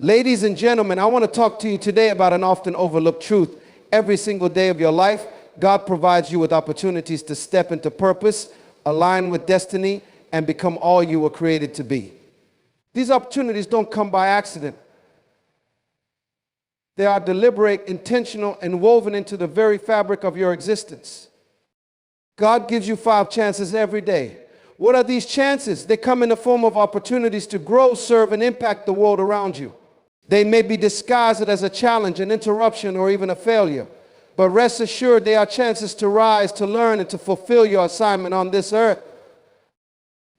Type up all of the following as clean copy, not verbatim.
Ladies and gentlemen, I want to talk to you today about an often overlooked truth. Every single day of your life, God provides you with opportunities to step into purpose, align with destiny, and become all you were created to be. These opportunities don't come by accident. They are deliberate, intentional, and woven into the very fabric of your existence. God gives you 5 chances every day. What are these chances? They come in the form of opportunities to grow, serve, and impact the world around you. They may be disguised as a challenge, an interruption, or even a failure. But rest assured, they are chances to rise, to learn, and to fulfill your assignment on this earth.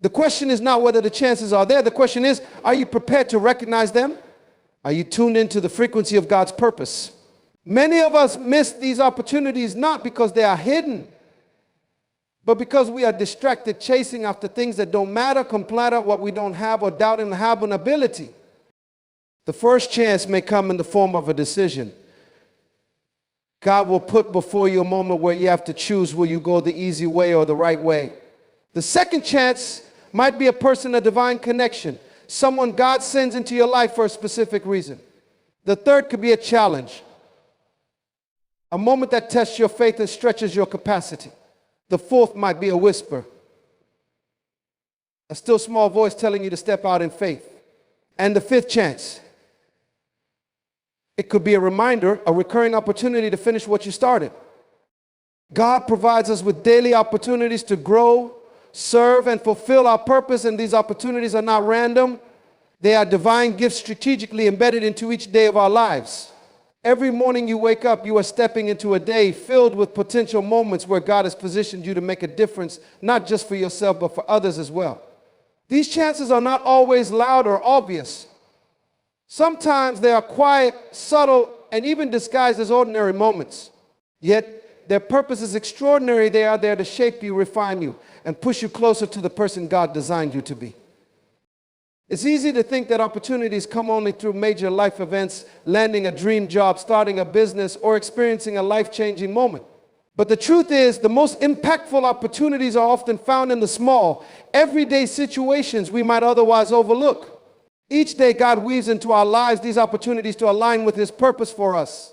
The question is not whether the chances are there. The question is, are you prepared to recognize them? Are you tuned into the frequency of God's purpose? Many of us miss these opportunities not because they are hidden, but because we are distracted chasing after things that don't matter, complain what we don't have, or doubting the ability. The first chance may come in the form of a decision. God will put before you a moment where you have to choose, will you go the easy way or the right way? The second chance might be a person, a divine connection, someone God sends into your life for a specific reason. The third could be a challenge, a moment that tests your faith and stretches your capacity. The fourth might be a whisper, a still small voice telling you to step out in faith. And the fifth chance, it could be a reminder, a recurring opportunity to finish what you started. God provides us with daily opportunities to grow, serve, and fulfill our purpose, and these opportunities are not random. They are divine gifts strategically embedded into each day of our lives. Every morning you wake up, you are stepping into a day filled with potential moments where God has positioned you to make a difference, not just for yourself, but for others as well. These chances are not always loud or obvious. Sometimes they are quiet, subtle, and even disguised as ordinary moments. Yet their purpose is extraordinary. They are there to shape you, refine you, and push you closer to the person God designed you to be. It's easy to think that opportunities come only through major life events, landing a dream job, starting a business, or experiencing a life-changing moment. But the truth is, the most impactful opportunities are often found in the small, everyday situations we might otherwise overlook. Each day, God weaves into our lives these opportunities to align with His purpose for us.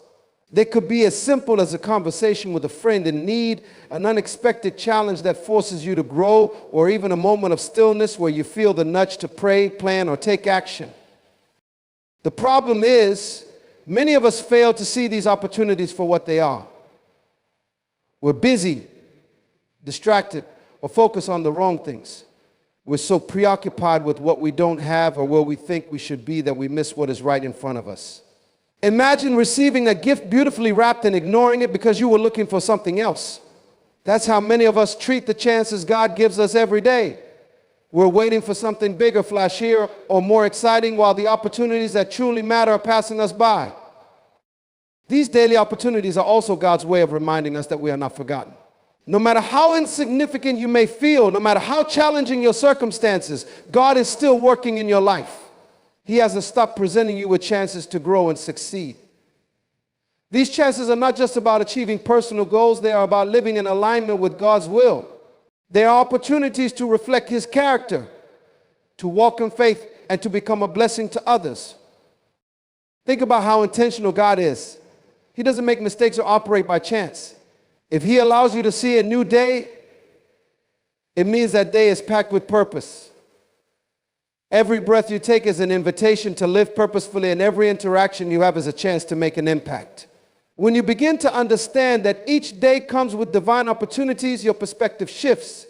They could be as simple as a conversation with a friend in need, an unexpected challenge that forces you to grow, or even a moment of stillness where you feel the nudge to pray, plan, or take action. The problem is, many of us fail to see these opportunities for what they are. We're busy, distracted, or focused on the wrong things. We're so preoccupied with what we don't have or where we think we should be that we miss what is right in front of us. Imagine receiving a gift beautifully wrapped and ignoring it because you were looking for something else. That's how many of us treat the chances God gives us every day. We're waiting for something bigger, flashier, or more exciting, while the opportunities that truly matter are passing us by. These daily opportunities are also God's way of reminding us that we are not forgotten. No matter how insignificant you may feel, no matter how challenging your circumstances, God is still working in your life. He hasn't stopped presenting you with chances to grow and succeed. These chances are not just about achieving personal goals, they are about living in alignment with God's will. They are opportunities to reflect His character, to walk in faith, and to become a blessing to others. Think about how intentional God is. He doesn't make mistakes or operate by chance. If He allows you to see a new day, it means that day is packed with purpose. Every breath you take is an invitation to live purposefully, and every interaction you have is a chance to make an impact. When you begin to understand that each day comes with divine opportunities, your perspective shifts.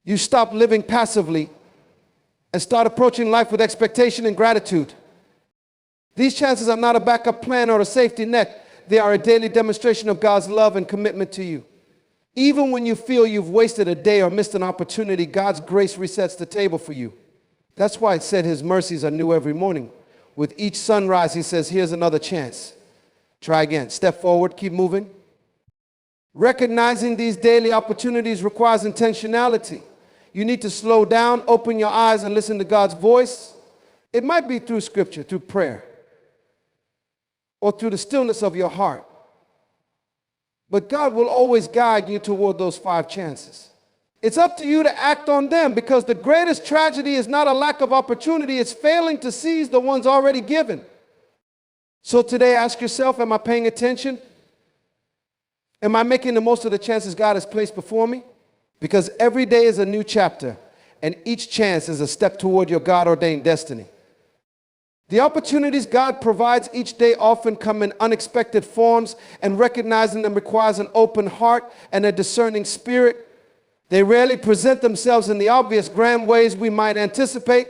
You stop living passively and start approaching life with expectation and gratitude. These chances are not a backup plan or a safety net. They are a daily demonstration of God's love and commitment to you. Even when you feel you've wasted a day or missed an opportunity, God's grace resets the table for you. That's why it said His mercies are new every morning. With each sunrise, He says, here's another chance. Try again. Step forward. Keep moving. Recognizing these daily opportunities requires intentionality. You need to slow down, open your eyes, and listen to God's voice. It might be through scripture, through prayer, or through the stillness of your heart. But God will always guide you toward those 5 chances. It's up to you to act on them, because the greatest tragedy is not a lack of opportunity, it's failing to seize the ones already given. So today, ask yourself, am I paying attention? Am I making the most of the chances God has placed before me? Because every day is a new chapter, and each chance is a step toward your God-ordained destiny. The opportunities God provides each day often come in unexpected forms, and recognizing them requires an open heart and a discerning spirit. They rarely present themselves in the obvious grand ways we might anticipate.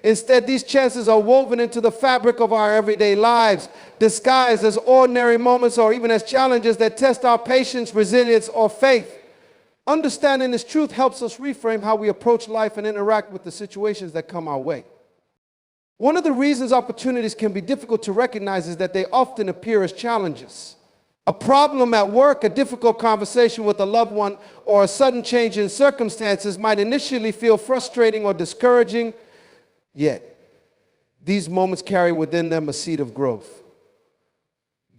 Instead, these chances are woven into the fabric of our everyday lives, disguised as ordinary moments or even as challenges that test our patience, resilience, or faith. Understanding this truth helps us reframe how we approach life and interact with the situations that come our way. One of the reasons opportunities can be difficult to recognize is that they often appear as challenges. A problem at work, a difficult conversation with a loved one, or a sudden change in circumstances might initially feel frustrating or discouraging, yet these moments carry within them a seed of growth.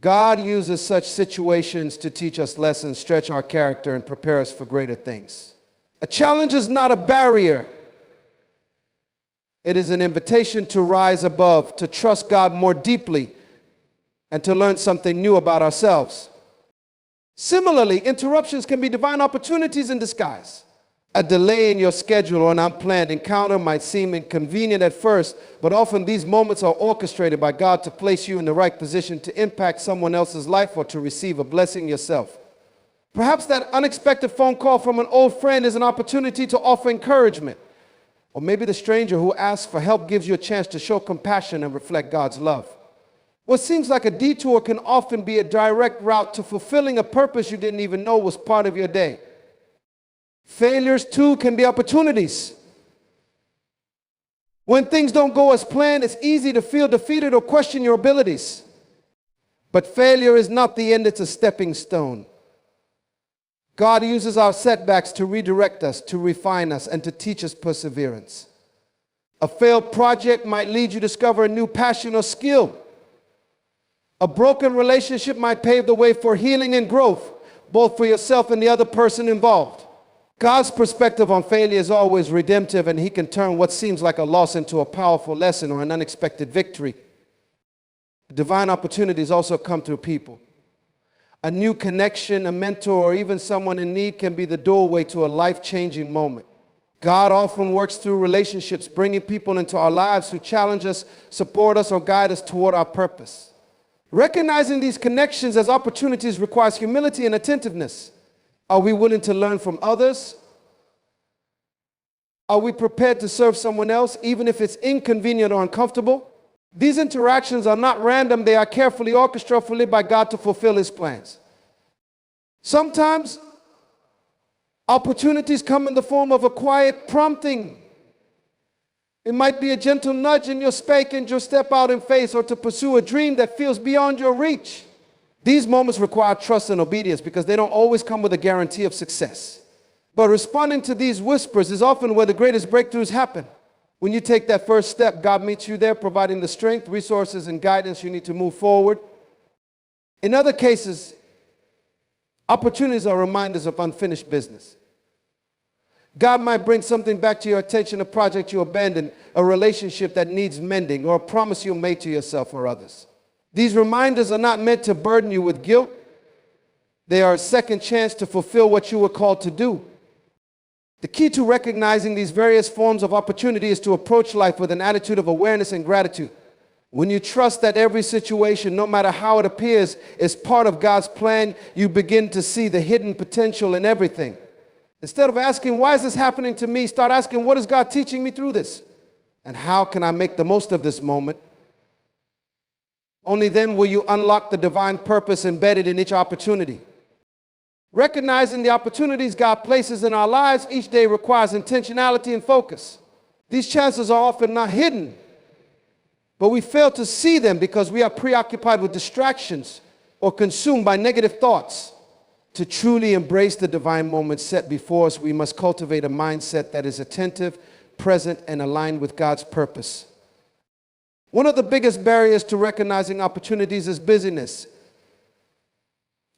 God uses such situations to teach us lessons, stretch our character, and prepare us for greater things. A challenge is not a barrier. It is an invitation to rise above, to trust God more deeply, and to learn something new about ourselves. Similarly, interruptions can be divine opportunities in disguise. A delay in your schedule or an unplanned encounter might seem inconvenient at first, but often these moments are orchestrated by God to place you in the right position to impact someone else's life or to receive a blessing yourself. Perhaps that unexpected phone call from an old friend is an opportunity to offer encouragement. Or maybe the stranger who asks for help gives you a chance to show compassion and reflect God's love. What seems like a detour can often be a direct route to fulfilling a purpose you didn't even know was part of your day. Failures, too, can be opportunities. When things don't go as planned, it's easy to feel defeated or question your abilities. But failure is not the end, it's a stepping stone. God uses our setbacks to redirect us, to refine us, and to teach us perseverance. A failed project might lead you to discover a new passion or skill. A broken relationship might pave the way for healing and growth, both for yourself and the other person involved. God's perspective on failure is always redemptive, and He can turn what seems like a loss into a powerful lesson or an unexpected victory. Divine opportunities also come through people. A new connection, a mentor, or even someone in need can be the doorway to a life-changing moment. God often works through relationships, bringing people into our lives who challenge us, support us, or guide us toward our purpose. Recognizing these connections as opportunities requires humility and attentiveness. Are we willing to learn from others? Are we prepared to serve someone else, even if it's inconvenient or uncomfortable? These interactions are not random. They are carefully orchestrated by God to fulfill His plans. Sometimes opportunities come in the form of a quiet prompting. It might be a gentle nudge in your space and your step out in faith, or to pursue a dream that feels beyond your reach. These moments require trust and obedience because they don't always come with a guarantee of success. But responding to these whispers is often where the greatest breakthroughs happen. When you take that first step, God meets you there, providing the strength, resources, and guidance you need to move forward. In other cases, opportunities are reminders of unfinished business. God might bring something back to your attention, a project you abandoned, a relationship that needs mending, or a promise you made to yourself or others. These reminders are not meant to burden you with guilt. They are a second chance to fulfill what you were called to do. The key to recognizing these various forms of opportunity is to approach life with an attitude of awareness and gratitude. When you trust that every situation, no matter how it appears, is part of God's plan, you begin to see the hidden potential in everything. Instead of asking, why is this happening to me? Start asking, what is God teaching me through this? And how can I make the most of this moment? Only then will you unlock the divine purpose embedded in each opportunity. Recognizing the opportunities God places in our lives each day requires intentionality and focus. These chances are often not hidden, but we fail to see them because we are preoccupied with distractions or consumed by negative thoughts. To truly embrace the divine moments set before us, we must cultivate a mindset that is attentive, present, and aligned with God's purpose. One of the biggest barriers to recognizing opportunities is busyness.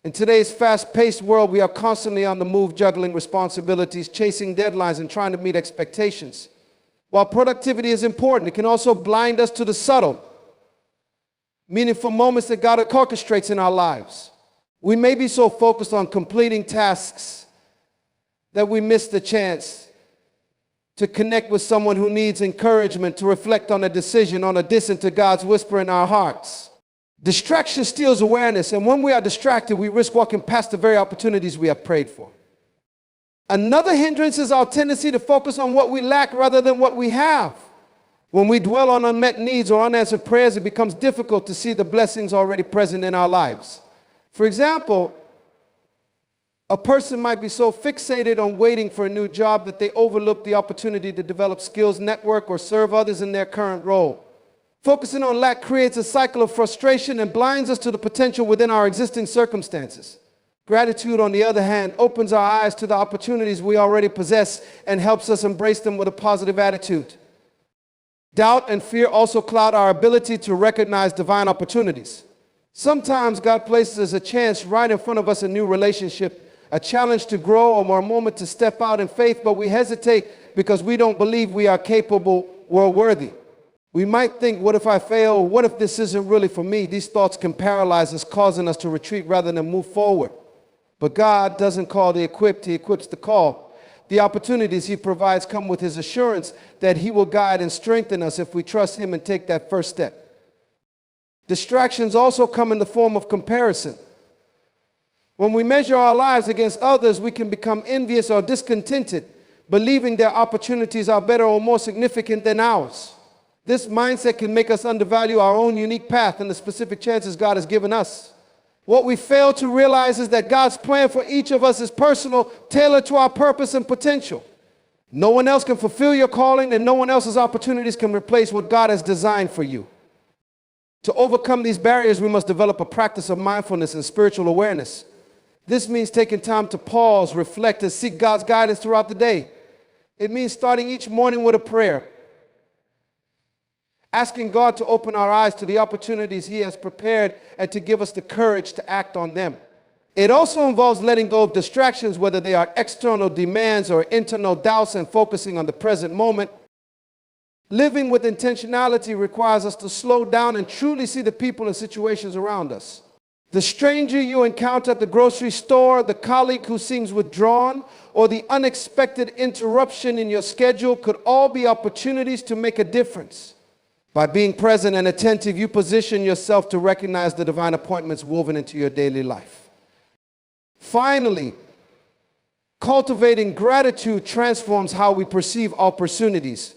In today's fast-paced world, we are constantly on the move, juggling responsibilities, chasing deadlines, and trying to meet expectations. While productivity is important, it can also blind us to the subtle. meaningful moments that God orchestrates in our lives. We may be so focused on completing tasks that we miss the chance to connect with someone who needs encouragement, to reflect on a decision, on a listen to God's whisper in our hearts. Distraction steals awareness, and when we are distracted, we risk walking past the very opportunities we have prayed for. Another hindrance is our tendency to focus on what we lack rather than what we have. When we dwell on unmet needs or unanswered prayers, it becomes difficult to see the blessings already present in our lives. For example, a person might be so fixated on waiting for a new job that they overlook the opportunity to develop skills, network, or serve others in their current role. Focusing on lack creates a cycle of frustration and blinds us to the potential within our existing circumstances. Gratitude, on the other hand, opens our eyes to the opportunities we already possess and helps us embrace them with a positive attitude. Doubt and fear also cloud our ability to recognize divine opportunities. Sometimes God places a chance right in front of us, a new relationship, a challenge to grow, or a moment to step out in faith, but we hesitate because we don't believe we are capable or worthy. We might think, what if I fail? What if this isn't really for me? These thoughts can paralyze us, causing us to retreat rather than move forward. But God doesn't call the equipped, He equips the called. The opportunities He provides come with His assurance that He will guide and strengthen us if we trust Him and take that first step. Distractions also come in the form of comparison. When we measure our lives against others, we can become envious or discontented, believing their opportunities are better or more significant than ours. This mindset can make us undervalue our own unique path and the specific chances God has given us. What we fail to realize is that God's plan for each of us is personal, tailored to our purpose and potential. No one else can fulfill your calling, and no one else's opportunities can replace what God has designed for you. To overcome these barriers, we must develop a practice of mindfulness and spiritual awareness. This means taking time to pause, reflect, and seek God's guidance throughout the day. It means starting each morning with a prayer, asking God to open our eyes to the opportunities He has prepared and to give us the courage to act on them. It also involves letting go of distractions, whether they are external demands or internal doubts, and focusing on the present moment. Living with intentionality requires us to slow down and truly see the people and situations around us. The stranger you encounter at the grocery store, the colleague who seems withdrawn, or the unexpected interruption in your schedule could all be opportunities to make a difference. By being present and attentive, you position yourself to recognize the divine appointments woven into your daily life. Finally, cultivating gratitude transforms how we perceive opportunities.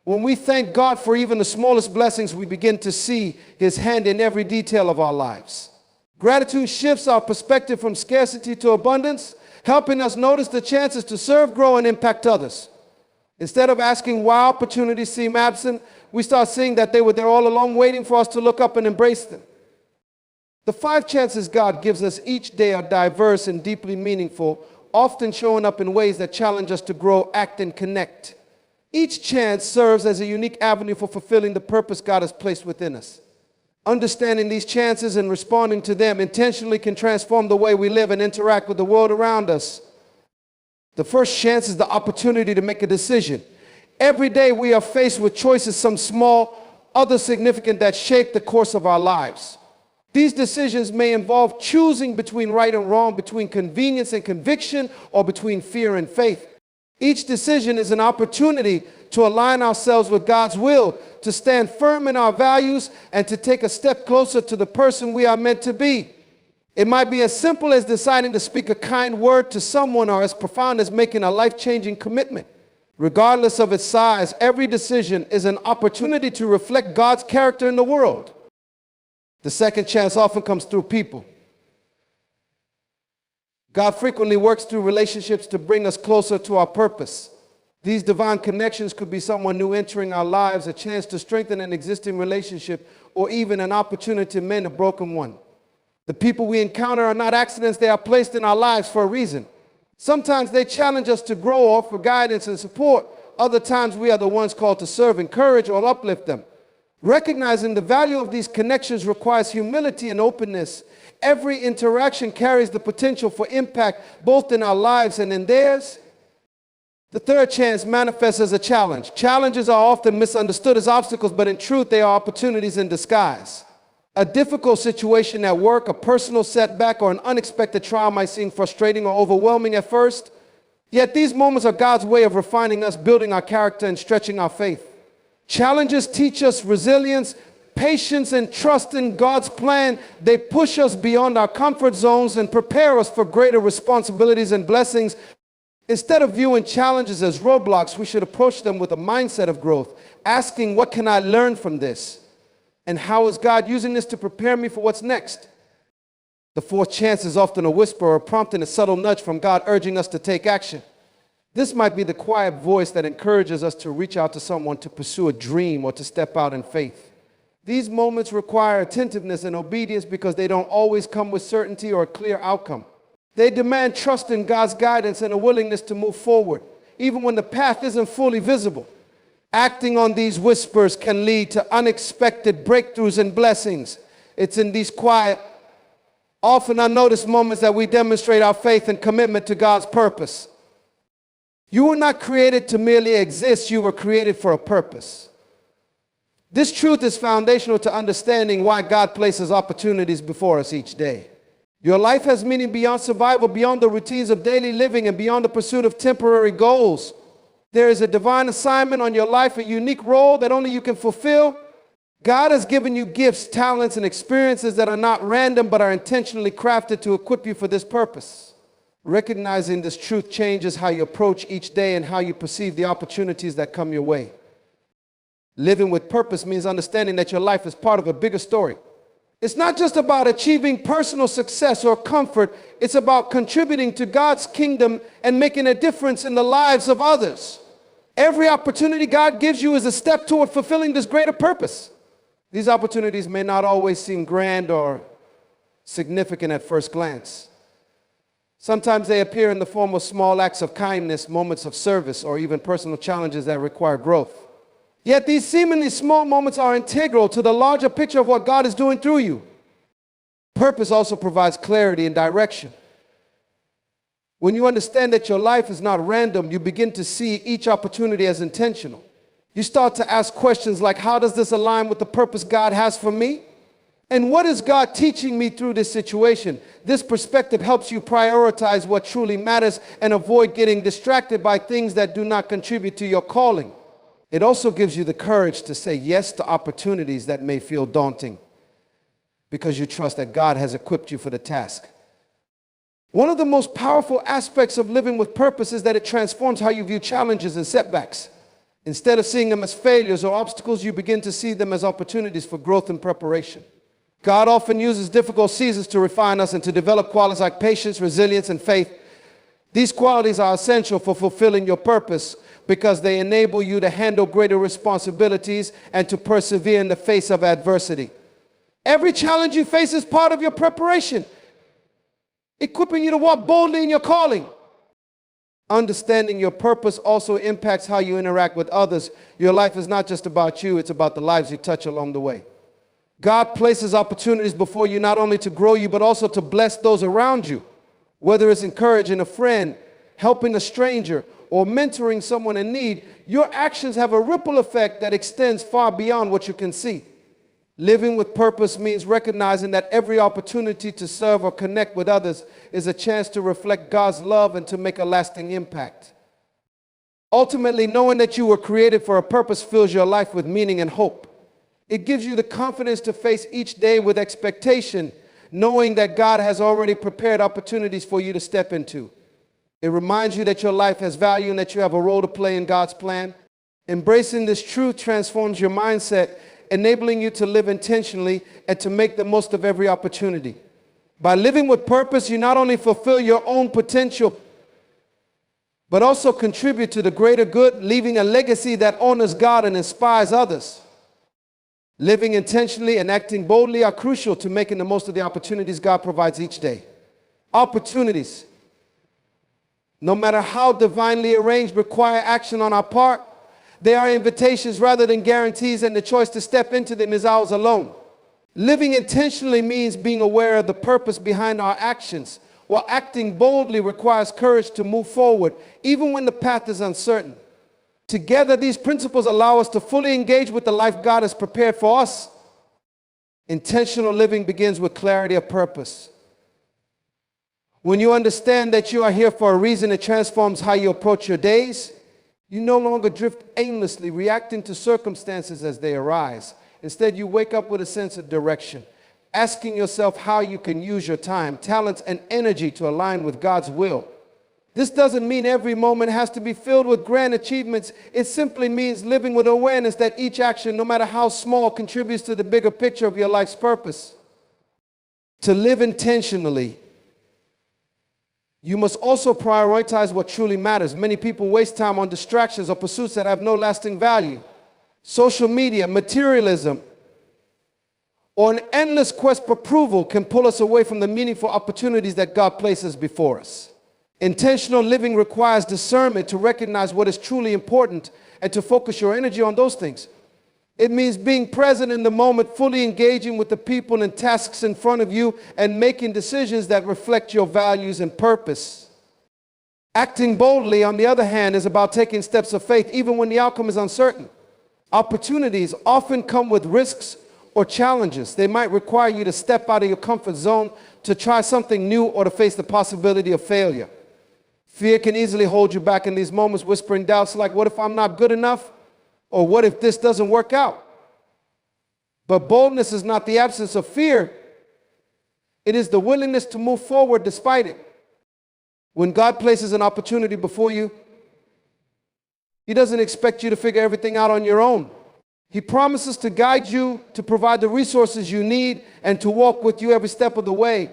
When we thank God for even the smallest blessings, we begin to see His hand in every detail of our lives. Gratitude shifts our perspective from scarcity to abundance, helping us notice the chances to serve, grow, and impact others. Instead of asking why opportunities seem absent, we start seeing that they were there all along, waiting for us to look up and embrace them. The 5 chances God gives us each day are diverse and deeply meaningful, often showing up in ways that challenge us to grow, act, and connect. Each chance serves as a unique avenue for fulfilling the purpose God has placed within us. Understanding these chances and responding to them intentionally can transform the way we live and interact with the world around us. The first chance is the opportunity to make a decision. Every day we are faced with choices, some small, others significant, that shape the course of our lives. These decisions may involve choosing between right and wrong, between convenience and conviction, or between fear and faith. Each decision is an opportunity to align ourselves with God's will, to stand firm in our values, and to take a step closer to the person we are meant to be. It might be as simple as deciding to speak a kind word to someone, or as profound as making a life-changing commitment. Regardless of its size, every decision is an opportunity to reflect God's character in the world. The second chance often comes through people. God frequently works through relationships to bring us closer to our purpose. These divine connections could be someone new entering our lives, a chance to strengthen an existing relationship, or even an opportunity to mend a broken one. The people we encounter are not accidents. They are placed in our lives for a reason. Sometimes they challenge us to grow or for guidance and support. Other times we are the ones called to serve, encourage, or uplift them. Recognizing the value of these connections requires humility and openness. Every interaction carries the potential for impact both in our lives and in theirs. The third chance manifests as a challenge. Challenges are often misunderstood as obstacles, but in truth, they are opportunities in disguise. A difficult situation at work, a personal setback, or an unexpected trial might seem frustrating or overwhelming at first. Yet these moments are God's way of refining us, building our character, and stretching our faith. Challenges teach us resilience, patience, and trust in God's plan. They push us beyond our comfort zones and prepare us for greater responsibilities and blessings. Instead of viewing challenges as roadblocks, we should approach them with a mindset of growth, asking, what can I learn from this? And how is God using this to prepare me for what's next? The fourth chance is often a whisper or a prompt and a subtle nudge from God urging us to take action. This might be the quiet voice that encourages us to reach out to someone, to pursue a dream, or to step out in faith. These moments require attentiveness and obedience because they don't always come with certainty or a clear outcome. They demand trust in God's guidance and a willingness to move forward, even when the path isn't fully visible. Acting on these whispers can lead to unexpected breakthroughs and blessings. It's in these quiet, often unnoticed moments that we demonstrate our faith and commitment to God's purpose. You were not created to merely exist, you were created for a purpose. This truth is foundational to understanding why God places opportunities before us each day. Your life has meaning beyond survival, beyond the routines of daily living, and beyond the pursuit of temporary goals. There is a divine assignment on your life, a unique role that only you can fulfill. God has given you gifts, talents, and experiences that are not random but are intentionally crafted to equip you for this purpose. Recognizing this truth changes how you approach each day and how you perceive the opportunities that come your way. Living with purpose means understanding that your life is part of a bigger story. It's not just about achieving personal success or comfort. It's about contributing to God's kingdom and making a difference in the lives of others. Every opportunity God gives you is a step toward fulfilling this greater purpose. These opportunities may not always seem grand or significant at first glance. Sometimes they appear in the form of small acts of kindness, moments of service, or even personal challenges that require growth. Yet these seemingly small moments are integral to the larger picture of what God is doing through you. Purpose also provides clarity and direction. When you understand that your life is not random, you begin to see each opportunity as intentional. You start to ask questions like, how does this align with the purpose God has for me? And what is God teaching me through this situation? This perspective helps you prioritize what truly matters and avoid getting distracted by things that do not contribute to your calling. It also gives you the courage to say yes to opportunities that may feel daunting because you trust that God has equipped you for the task. One of the most powerful aspects of living with purpose is that it transforms how you view challenges and setbacks. Instead of seeing them as failures or obstacles, you begin to see them as opportunities for growth and preparation. God often uses difficult seasons to refine us and to develop qualities like patience, resilience, and faith. These qualities are essential for fulfilling your purpose because they enable you to handle greater responsibilities and to persevere in the face of adversity. Every challenge you face is part of your preparation, equipping you to walk boldly in your calling. Understanding your purpose also impacts how you interact with others. Your life is not just about you, it's about the lives you touch along the way. God places opportunities before you not only to grow you, but also to bless those around you. Whether it's encouraging a friend, helping a stranger, or mentoring someone in need, your actions have a ripple effect that extends far beyond what you can see. Living with purpose means recognizing that every opportunity to serve or connect with others is a chance to reflect God's love and to make a lasting impact. Ultimately, knowing that you were created for a purpose fills your life with meaning and hope. It gives you the confidence to face each day with expectation, knowing that God has already prepared opportunities for you to step into. It reminds you that your life has value and that you have a role to play in God's plan. Embracing this truth transforms your mindset, enabling you to live intentionally and to make the most of every opportunity. By living with purpose, you not only fulfill your own potential, but also contribute to the greater good, leaving a legacy that honors God and inspires others. Living intentionally and acting boldly are crucial to making the most of the opportunities God provides each day. Opportunities, no matter how divinely arranged, require action on our part. They are invitations rather than guarantees, and the choice to step into them is ours alone. Living intentionally means being aware of the purpose behind our actions. while acting boldly requires courage to move forward, even when the path is uncertain. Together, these principles allow us to fully engage with the life God has prepared for us. Intentional living begins with clarity of purpose. When you understand that you are here for a reason, it transforms how you approach your days. You no longer drift aimlessly, reacting to circumstances as they arise. Instead, you wake up with a sense of direction, asking yourself how you can use your time, talents, and energy to align with God's will. This doesn't mean every moment has to be filled with grand achievements. It simply means living with awareness that each action, no matter how small, contributes to the bigger picture of your life's purpose. To live intentionally, you must also prioritize what truly matters. Many people waste time on distractions or pursuits that have no lasting value. Social media, materialism, or an endless quest for approval can pull us away from the meaningful opportunities that God places before us. Intentional living requires discernment to recognize what is truly important and to focus your energy on those things. It means being present in the moment, fully engaging with the people and tasks in front of you, and making decisions that reflect your values and purpose. Acting boldly, on the other hand, is about taking steps of faith even when the outcome is uncertain. Opportunities often come with risks or challenges. They might require you to step out of your comfort zone, to try something new, or to face the possibility of failure. Fear can easily hold you back in these moments, whispering doubts like, what if I'm not good enough? Or what if this doesn't work out? But boldness is not the absence of fear. It is the willingness to move forward despite it. When God places an opportunity before you, He doesn't expect you to figure everything out on your own. He promises to guide you, to provide the resources you need, and to walk with you every step of the way.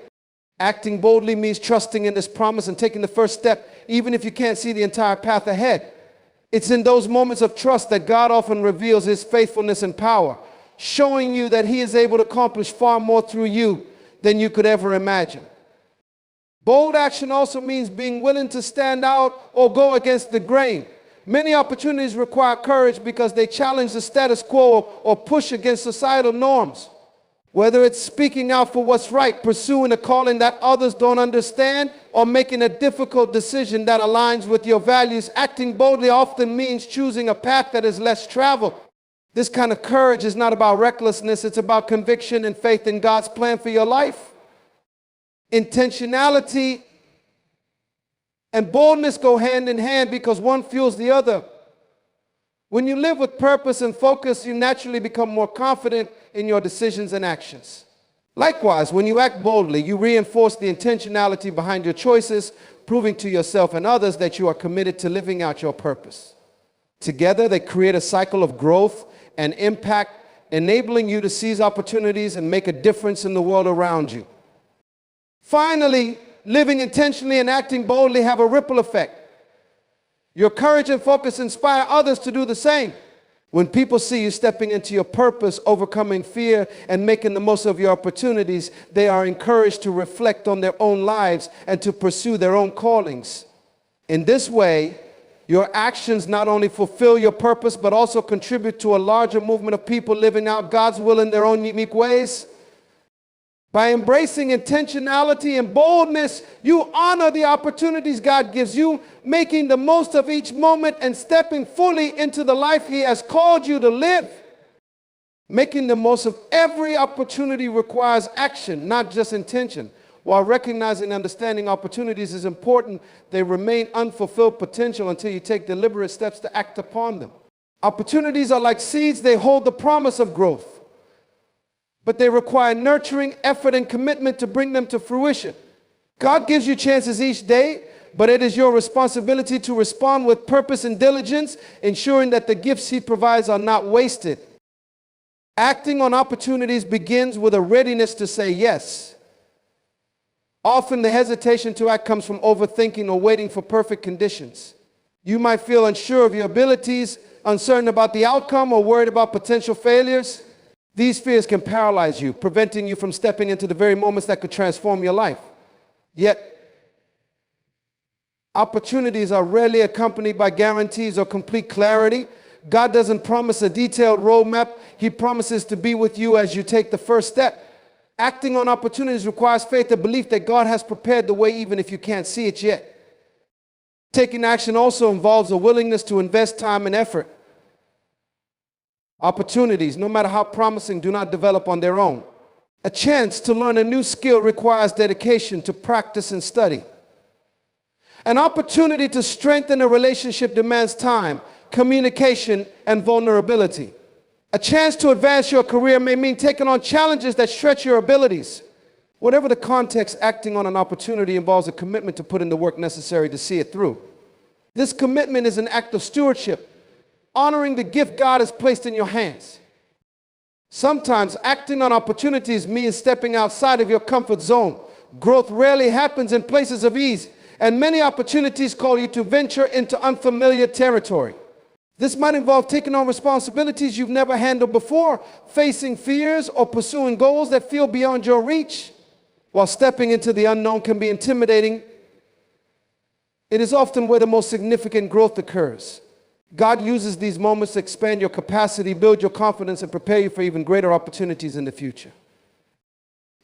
Acting boldly means trusting in this promise and taking the first step, even if you can't see the entire path ahead. It's in those moments of trust that God often reveals His faithfulness and power, showing you that He is able to accomplish far more through you than you could ever imagine. Bold action also means being willing to stand out or go against the grain. Many opportunities require courage because they challenge the status quo or push against societal norms. Whether it's speaking out for what's right, pursuing a calling that others don't understand, or making a difficult decision that aligns with your values, acting boldly often means choosing a path that is less traveled. This kind of courage is not about recklessness, it's about conviction and faith in God's plan for your life. Intentionality and boldness go hand in hand because one fuels the other. When you live with purpose and focus, you naturally become more confident in your decisions and actions. Likewise, when you act boldly, you reinforce the intentionality behind your choices, proving to yourself and others that you are committed to living out your purpose. Together, they create a cycle of growth and impact, enabling you to seize opportunities and make a difference in the world around you. Finally, living intentionally and acting boldly have a ripple effect. Your courage and focus inspire others to do the same. When people see you stepping into your purpose, overcoming fear, and making the most of your opportunities, they are encouraged to reflect on their own lives and to pursue their own callings. In this way, your actions not only fulfill your purpose, but also contribute to a larger movement of people living out God's will in their own unique ways. By embracing intentionality and boldness, you honor the opportunities God gives you, making the most of each moment and stepping fully into the life He has called you to live. Making the most of every opportunity requires action, not just intention. While recognizing and understanding opportunities is important, they remain unfulfilled potential until you take deliberate steps to act upon them. Opportunities are like seeds, they hold the promise of growth. But they require nurturing, effort, and commitment to bring them to fruition. God gives you chances each day, but it is your responsibility to respond with purpose and diligence, ensuring that the gifts He provides are not wasted. Acting on opportunities begins with a readiness to say yes. Often the hesitation to act comes from overthinking or waiting for perfect conditions. You might feel unsure of your abilities, uncertain about the outcome, or worried about potential failures. These fears can paralyze you, preventing you from stepping into the very moments that could transform your life. Yet, opportunities are rarely accompanied by guarantees or complete clarity. God doesn't promise a detailed roadmap. He promises to be with you as you take the first step. Acting on opportunities requires faith and belief that God has prepared the way even if you can't see it yet. Taking action also involves a willingness to invest time and effort. Opportunities, no matter how promising, do not develop on their own. A chance to learn a new skill requires dedication to practice and study. An opportunity to strengthen a relationship demands time, communication, and vulnerability. A chance to advance your career may mean taking on challenges that stretch your abilities. Whatever the context, acting on an opportunity involves a commitment to put in the work necessary to see it through. This commitment is an act of stewardship, honoring the gift God has placed in your hands. Sometimes acting on opportunities means stepping outside of your comfort zone. Growth rarely happens in places of ease, and many opportunities call you to venture into unfamiliar territory. This might involve taking on responsibilities you've never handled before, facing fears, or pursuing goals that feel beyond your reach. While stepping into the unknown can be intimidating, it is often where the most significant growth occurs. God uses these moments to expand your capacity, build your confidence, and prepare you for even greater opportunities in the future.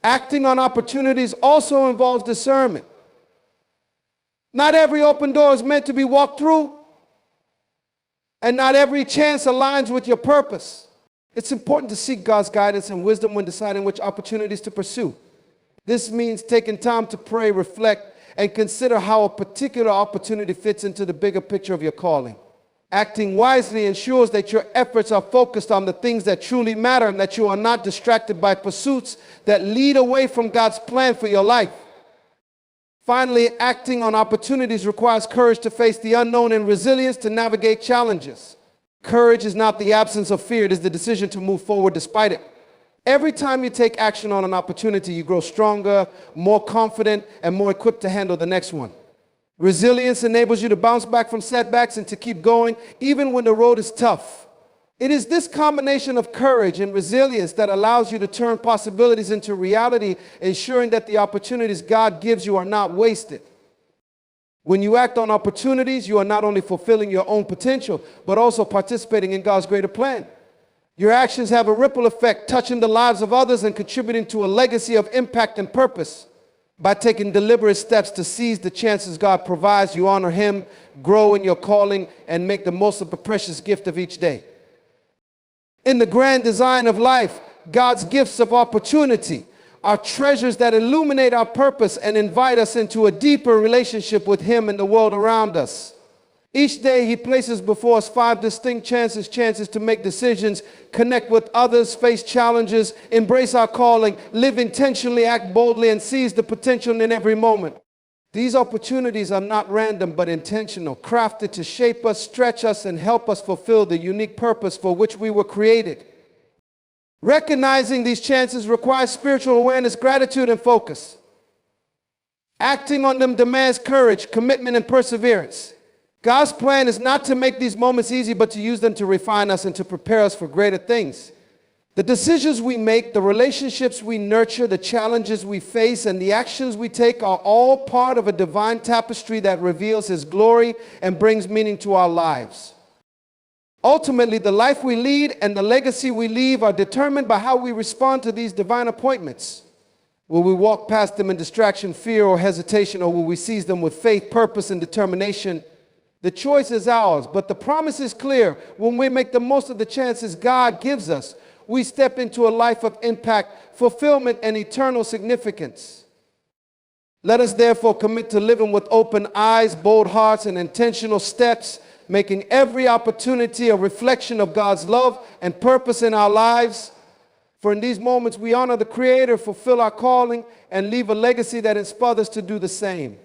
Acting on opportunities also involves discernment. Not every open door is meant to be walked through, and not every chance aligns with your purpose. It's important to seek God's guidance and wisdom when deciding which opportunities to pursue. This means taking time to pray, reflect, and consider how a particular opportunity fits into the bigger picture of your calling. Acting wisely ensures that your efforts are focused on the things that truly matter and that you are not distracted by pursuits that lead away from God's plan for your life. Finally, acting on opportunities requires courage to face the unknown and resilience to navigate challenges. Courage is not the absence of fear, it is the decision to move forward despite it. Every time you take action on an opportunity, you grow stronger, more confident, and more equipped to handle the next one. Resilience enables you to bounce back from setbacks and to keep going, even when the road is tough. It is this combination of courage and resilience that allows you to turn possibilities into reality, ensuring that the opportunities God gives you are not wasted. When you act on opportunities, you are not only fulfilling your own potential, but also participating in God's greater plan. Your actions have a ripple effect, touching the lives of others and contributing to a legacy of impact and purpose. By taking deliberate steps to seize the chances God provides, you honor Him, grow in your calling, and make the most of the precious gift of each day. In the grand design of life, God's gifts of opportunity are treasures that illuminate our purpose and invite us into a deeper relationship with Him and the world around us. Each day He places before us 5 distinct chances to make decisions, connect with others, face challenges, embrace our calling, live intentionally, act boldly, and seize the potential in every moment. These opportunities are not random but intentional, crafted to shape us, stretch us, and help us fulfill the unique purpose for which we were created. Recognizing these chances requires spiritual awareness, gratitude, and focus. Acting on them demands courage, commitment, and perseverance. God's plan is not to make these moments easy, but to use them to refine us and to prepare us for greater things. The decisions we make, the relationships we nurture, the challenges we face, and the actions we take are all part of a divine tapestry that reveals His glory and brings meaning to our lives. Ultimately, the life we lead and the legacy we leave are determined by how we respond to these divine appointments. Will we walk past them in distraction, fear, or hesitation, or will we seize them with faith, purpose, and determination? The choice is ours, but the promise is clear. When we make the most of the chances God gives us, we step into a life of impact, fulfillment, and eternal significance. Let us therefore commit to living with open eyes, bold hearts, and intentional steps, making every opportunity a reflection of God's love and purpose in our lives. For in these moments we honor the Creator, fulfill our calling, and leave a legacy that inspires us to do the same.